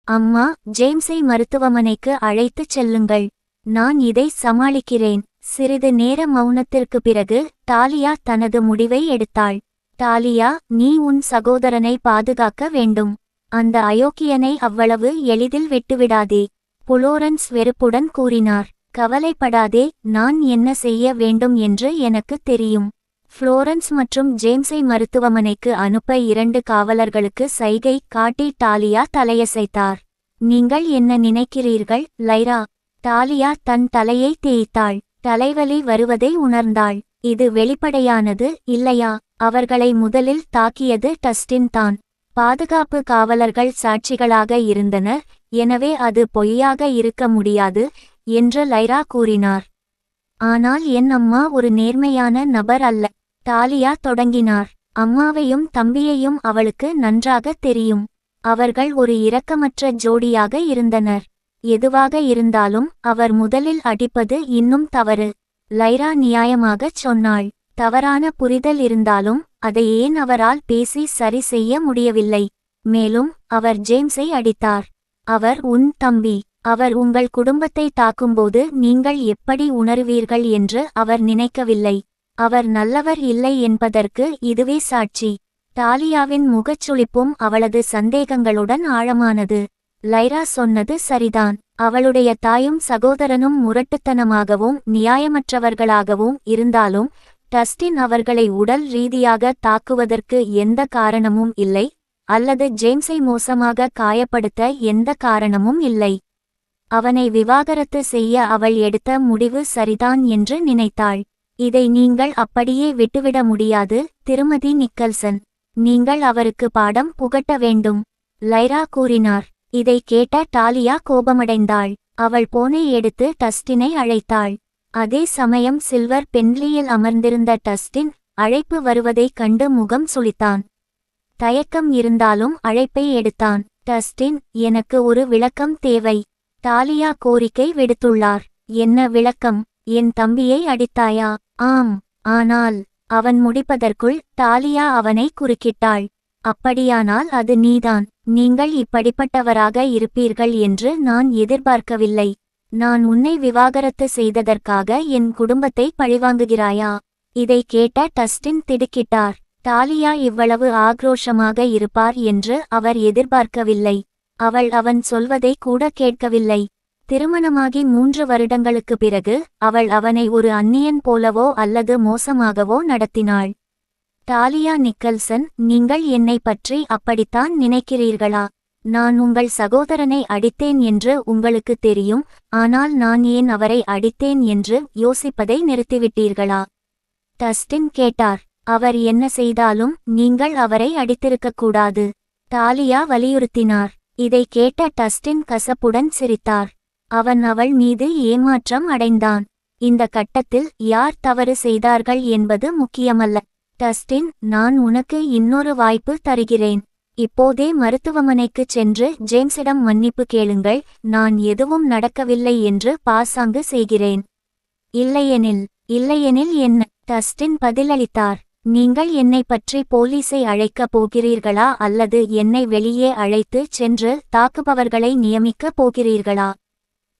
அம்மா, ஜேம்ஸை மருத்துவமனைக்கு அழைத்துச் செல்லுங்கள். நான் இதை சமாளிக்கிறேன். சிறிது நேர மௌனத்திற்கு பிறகு டாலியா தனது முடிவை எடுத்தாள். டாலியா, நீ உன் சகோதரனை பாதுகாக்க வேண்டும். அந்த அயோக்கியனை அவ்வளவு எளிதில் விட்டுவிடாதே. புளோரன்ஸ் வெறுப்புடன் கூறினார். கவலைப்படாதே, நான் என்ன செய்ய வேண்டும் என்று எனக்கு தெரியும். புளோரன்ஸ் மற்றும் ஜேம்ஸை மருத்துவமனைக்கு அனுப்ப 2 காவலர்களுக்கு சைகை காட்டி டாலியா தலையசைத்தார். நீங்கள் என்ன நினைக்கிறீர்கள், லைரா? டாலியா தன் தலையை தேய்த்தாள். தலைவலி வருவதை உணர்ந்தாள். இது வெளிப்படையானது, இல்லையா? அவர்களை முதலில் தாக்கியது டஸ்டின் தான். பாதுகாப்பு காவலர்கள் சாட்சிகளாக இருந்தனர், எனவே அது பொய்யாக இருக்க முடியாது என்று லைரா கூறினார். ஆனால் என் அம்மா ஒரு நேர்மையான நபர் அல்ல. டாலியா தொடங்கினார். அம்மாவையும் தம்பியையும் அவளுக்கு நன்றாக தெரியும். அவர்கள் ஒரு இரக்கமற்ற ஜோடியாக இருந்தனர். எதுவாக இருந்தாலும் அவர் முதலில் அடிப்பது இன்னும் தவறு. லைரா நியாயமாகச் சொன்னாள். தவறான புரிதல் இருந்தாலும் அதை ஏன் அவரால் பேசி சரி செய்ய முடியவில்லை? மேலும் அவர் ஜேம்ஸை அடித்தார். அவர் உன் தம்பி. அவர் உங்கள் குடும்பத்தை தாக்கும்போது நீங்கள் எப்படி உணருவீர்கள் என்று அவர் நினைக்கவில்லை. அவர் நல்லவர் இல்லை என்பதற்கு இதுவே சாட்சி. டாலியாவின் முகச்சுளிப்பும் அவளது சந்தேகங்களுடன் ஆழமானது. லைரா சொன்னது சரிதான். அவளுடைய தாயும் சகோதரனும் முரட்டுத்தனமாகவும் நியாயமற்றவர்களாகவும் இருந்தாலும் டஸ்டின் அவர்களை உடல் ரீதியாக தாக்குவதற்கு எந்த காரணமும் இல்லை, அல்லது ஜேம்ஸை மோசமாக காயப்படுத்த எந்த காரணமும் இல்லை. அவனை விவாகரத்து செய்ய அவள் எடுத்த முடிவு சரிதான் என்று நினைத்தாள். இதை நீங்கள் அப்படியே விட்டுவிட முடியாது, திருமதி நிக்கல்சன். நீங்கள் அவருக்கு பாடம் புகட்ட வேண்டும், லைரா கூறினார். இதை கேட்ட டாலியா கோபமடைந்தாள். அவள் போனை எடுத்து டஸ்டினை அழைத்தாள். அதே சமயம் சில்வர் பென்லியில் அமர்ந்திருந்த டஸ்டின் அழைப்பு வருவதைக் கண்டு முகம் சுளித்தான். தயக்கம் இருந்தாலும் அழைப்பை எடுத்தான். டஸ்டின், எனக்கு ஒரு விளக்கம் தேவை. டாலியா கோரிக்கை விடுத்துள்ளார். என்ன விளக்கம்? என் தம்பியை அடித்தாயா? ஆம். ஆனால் அவன் முடிப்பதற்குள் டாலியா அவனை குறுக்கிட்டாள். அப்படியானால் அது நீதான். நீங்கள் இப்படிப்பட்டவராக இருப்பீர்கள் என்று நான் எதிர்பார்க்கவில்லை. நான் உன்னை விவாகரத்து செய்ததற்காக என் குடும்பத்தை பழிவாங்குகிறாயா? இதை கேட்ட டஸ்டின் திடுக்கிட்டார். டாலியா இவ்வளவு ஆக்ரோஷமாக இருப்பார் என்று அவர் எதிர்பார்க்கவில்லை. அவள் அவன் சொல்வதை கூட கேட்கவில்லை. திருமணமாகி 3 வருடங்களுக்கு பிறகு அவள் அவனை ஒரு அந்நியன் போலவோ அல்லது மோசமாகவோ நடத்தினாள். டாலியா நிக்கல்சன், நீங்கள் என்னை பற்றி அப்படித்தான் நினைக்கிறீர்களா? நான் உங்கள் சகோதரனை அடித்தேன் என்று உங்களுக்கு தெரியும், ஆனால் நான் ஏன் அவரை அடித்தேன் என்று யோசிப்பதை நிறுத்திவிட்டீர்களா? டஸ்டின் கேட்டார். அவர் என்ன செய்தாலும் நீங்கள் அவரை அடித்திருக்கக்கூடாது, டாலியா வலியுறுத்தினார். இதை கேட்ட டஸ்டின் கசப்புடன் சிரித்தார். அவன் அவள் மீது ஏமாற்றம் அடைந்தான். இந்த கட்டத்தில் யார் தவறு செய்தார்கள் என்பது முக்கியமல்ல. டஸ்டின், நான் உனக்கு இன்னொரு வாய்ப்பு தருகிறேன். இப்போதே மருத்துவமனைக்குச் சென்று ஜேம்ஸிடம் மன்னிப்பு கேளுங்கள். நான் எதுவும் நடக்கவில்லை என்று பாசாங்கு செய்கிறேன். இல்லையெனில் என்ன? டஸ்டின் பதிலளித்தார். நீங்கள் என்னை பற்றி போலீஸை அழைக்கப் போகிறீர்களா அல்லது என்னை வெளியே அழைத்து சென்று தாக்குபவர்களை நியமிக்கப் போகிறீர்களா?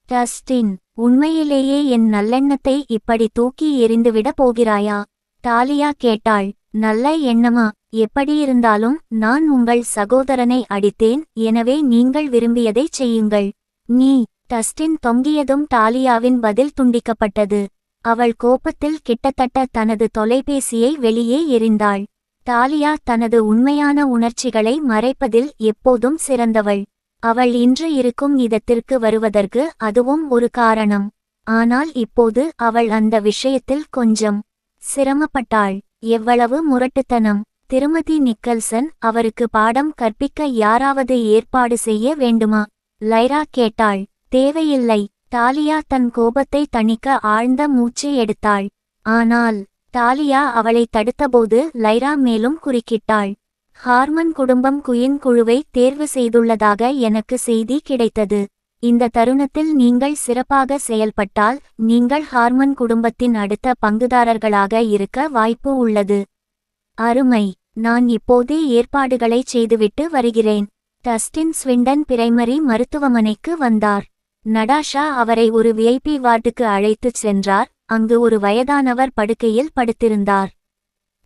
டஸ்டின், உண்மையிலேயே என் நல்லெண்ணத்தை இப்படி தூக்கி எறிந்துவிட போகிறாயா? டாலியா கேட்டாள். நல்ல எண்ணமா? எப்படியிருந்தாலும் நான் உங்கள் சகோதரனை அடித்தேன், எனவே நீங்கள் விரும்பியதைச் செய்யுங்கள். நீ. டஸ்டின் தொங்கியதும் டாலியாவின் பதில் துண்டிக்கப்பட்டது. அவள் கோபத்தில் கிட்டத்தட்ட தனது தொலைபேசியை வெளியே எறிந்தாள். டாலியா தனது உண்மையான உணர்ச்சிகளை மறைப்பதில் எப்போதும் சிறந்தவள். அவள் இன்று இருக்கும் இடத்திற்கு வருவதற்கு அதுவும் ஒரு காரணம். ஆனால் இப்போது அவள் அந்த விஷயத்தில் கொஞ்சம் சிரமப்பட்டாள். எவ்வளவு முரட்டுத்தனம்! திருமதி நிக்கல்சன், அவருக்கு பாடம் கற்பிக்க யாராவது ஏற்பாடு செய்ய வேண்டுமா? லைரா கேட்டாள். தேவையில்லை. டாலியா தன் கோபத்தை தணிக்க ஆழ்ந்த மூச்சு எடுத்தாள். ஆனால் டாலியா அவளை தடுத்தபோது லைரா மேலும் குறுக்கிட்டாள். ஹார்மன் குடும்பம் குயின் குழுவை தேர்வு செய்துள்ளதாக எனக்கு செய்தி கிடைத்தது. இந்த தருணத்தில் நீங்கள் சிறப்பாக செயல்பட்டால் நீங்கள் ஹார்மன் குடும்பத்தின் அடுத்த பங்குதாரர்களாக இருக்க வாய்ப்பு உள்ளது. அருமை. நான் இப்போதே ஏற்பாடுகளை செய்துவிட்டு வருகிறேன். டஸ்டின் ஸ்விண்டன் பிரைமரி மருத்துவமனைக்கு வந்தார். நடாஷா அவரை ஒரு விஐபி வார்டுக்கு அழைத்துச் சென்றார். அங்கு ஒரு வயதானவர் படுக்கையில் படுத்திருந்தார்.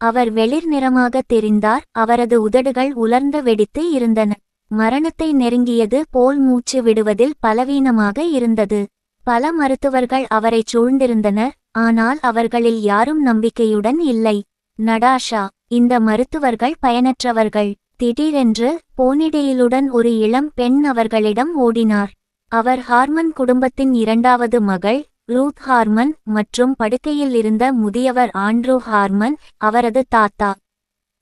அவர் வெளிர் நிறமாக தெரிந்தார். அவரது உதடுகள் உலர்ந்து வெடித்து இருந்தன. மரணத்தை நெருங்கியது போல் மூச்சு விடுவதில் பலவீனமாக இருந்தது. பல மருத்துவர்கள் அவரைச் சூழ்ந்திருந்தனர். ஆனால் அவர்களில் யாரும் நம்பிக்கையுடன் இல்லை. நடாஷா, இந்த மருத்துவர்கள் பயனற்றவர்கள். திடீரென்று போனிடெயிலுடன் ஒரு இளம் பெண் அவர்களிடம் ஓடினார். அவர் ஹார்மன் குடும்பத்தின் இரண்டாவது மகள் ரூத் ஹார்மன் மற்றும் படுக்கையில் இருந்த முதியவர் ஆண்ட்ரூ ஹார்மன், அவரது தாத்தா.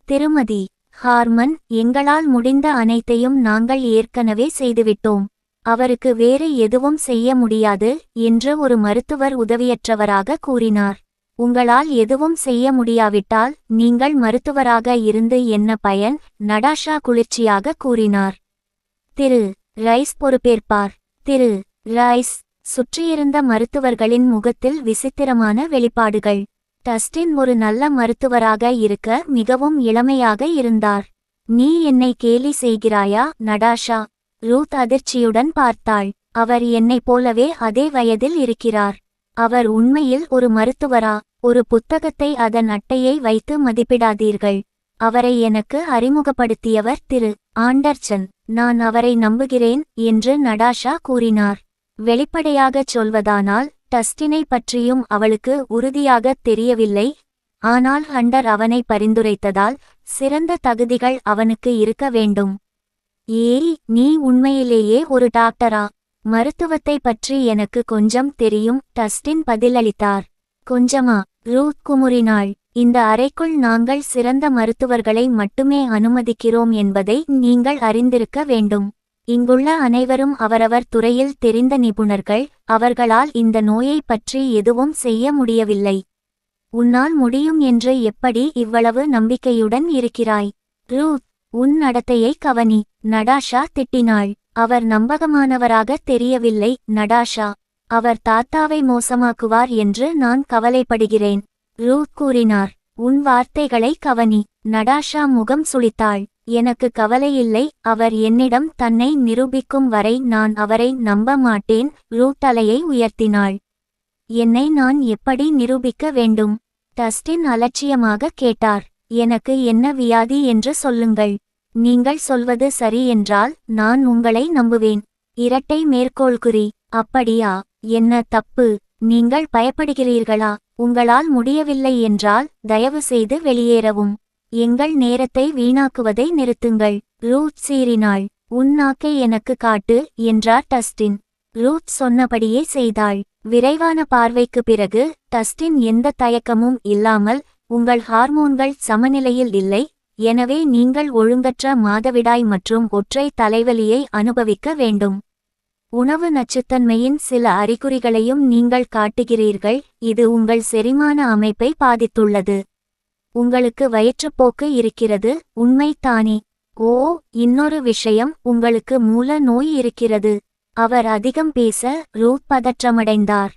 திருமதி ஹார்மன், எங்களால் முடிந்த அனைத்தையும் நாங்கள் ஏற்கனவே செய்துவிட்டோம். அவருக்கு வேறு எதுவும் செய்ய முடியாது என்று ஒரு மருத்துவர் உதவியற்றவராக கூறினார். உங்களால் எதுவும் செய்ய முடியாவிட்டால் நீங்கள் மருத்துவராக இருந்து என்ன பயன்? நடாஷா குளிர்ச்சியாக கூறினார். திரு ரைஸ் பொறுப்பேற்பார். திரு ரைஸ். சுற்றியிருந்த மருத்துவர்களின் முகத்தில் விசித்திரமான வெளிப்பாடுகள். டஸ்டின் ஒரு நல்ல மருத்துவராக இருக்க மிகவும் இளமையாக இருந்தார். நீ என்னை கேலி செய்கிறாயா, நடாஷா? ரூத் அதிர்ச்சியுடன் பார்த்தாள். அவர் என்னைப் போலவே அதே வயதில் இருக்கிறார். அவர் உண்மையில் ஒரு மருத்துவரா? ஒரு புத்தகத்தை அதன் அட்டையை வைத்து மதிப்பிடாதீர்கள். அவரை எனக்கு அறிமுகப்படுத்தியவர் திரு ஆண்டர்சன். நான் அவரை நம்புகிறேன் என்று நடாஷா கூறினார். வெளிப்படையாகச் சொல்வதானால் டஸ்டினை பற்றியும் அவளுக்கு உறுதியாகத் தெரியவில்லை. ஆனால் ஹண்டர் அவனை பரிந்துரைத்ததால் சிறந்த தகுதிகள் அவனுக்கு இருக்க வேண்டும். ஏய், நீ உண்மையிலேயே ஒரு டாக்டரா? மருத்துவத்தை பற்றி எனக்கு கொஞ்சம் தெரியும், டஸ்டின் பதிலளித்தார். கொஞ்சமா? ரூத் குமுறினாள். இந்த அறைக்குள் நாங்கள் சிறந்த மருத்துவர்களை மட்டுமே அனுமதிக்கிறோம் என்பதை நீங்கள் அறிந்திருக்க வேண்டும். இங்குள்ள அனைவரும் அவரவர் துறையில் தெரிந்த நிபுணர்கள். அவர்களால் இந்த நோயை பற்றி எதுவும் செய்ய முடியவில்லை. உன்னால் முடியும் என்று எப்படி இவ்வளவு நம்பிக்கையுடன் இருக்கிறாய்? ரூத், உன் நடத்தையை கவனி. நடாஷா திட்டினாள். அவர் நம்பகமானவராக தெரியவில்லை, நடாஷா. அவர் தாத்தாவை மோசமாக்குவார் என்று நான் கவலைப்படுகிறேன். ரூத் கூறினார். உன் வார்த்தைகளை கவனி. நடாஷா முகம் சுளித்தாள். எனக்கு கவலையில்லை. அவர் என்னிடம் தன்னை நிரூபிக்கும் வரை நான் அவரை நம்ப மாட்டேன். ரூத் தலையை உயர்த்தினாள். என்னை நான் எப்படி நிரூபிக்க வேண்டும்? டஸ்டின் அலட்சியமாக கேட்டார். எனக்கு என்ன வியாதி என்று சொல்லுங்கள். நீங்கள் சொல்வது சரி என்றால் நான் உங்களை நம்புவேன். இரட்டை மேற்கோள்குறி. அப்படியா? என்ன தப்பு? நீங்கள் பயப்படுகிறீர்களா? உங்களால் முடியவில்லை என்றால் தயவு செய்து வெளியேறவும். எங்கள் நேரத்தை வீணாக்குவதை நிறுத்துங்கள். ரூத் சீறினாள். உன் நாக்கை எனக்கு காட்டு என்றார் டஸ்டின். ரூத் சொன்னபடியே செய்தாள். விரைவான பார்வைக்கு பிறகு டஸ்டின் எந்த தயக்கமும் இல்லாமல், உங்கள் ஹார்மோன்கள் சமநிலையில் இல்லை. எனவே நீங்கள் ஒழுங்கற்ற மாதவிடாய் மற்றும் ஒற்றை தலைவலியை அனுபவிக்க வேண்டும். உணவு நச்சுத்தன்மையின் சில அறிகுறிகளையும் நீங்கள் காட்டுகிறீர்கள். இது உங்கள் செரிமான அமைப்பை பாதித்துள்ளது. உங்களுக்கு வயிற்றுப்போக்கு இருக்கிறது, உண்மைதானே? ஓ, இன்னொரு விஷயம், உங்களுக்கு மூல நோய் இருக்கிறது. அவர் அதிகம் பேச ரூத் பதற்றமடைந்தார்.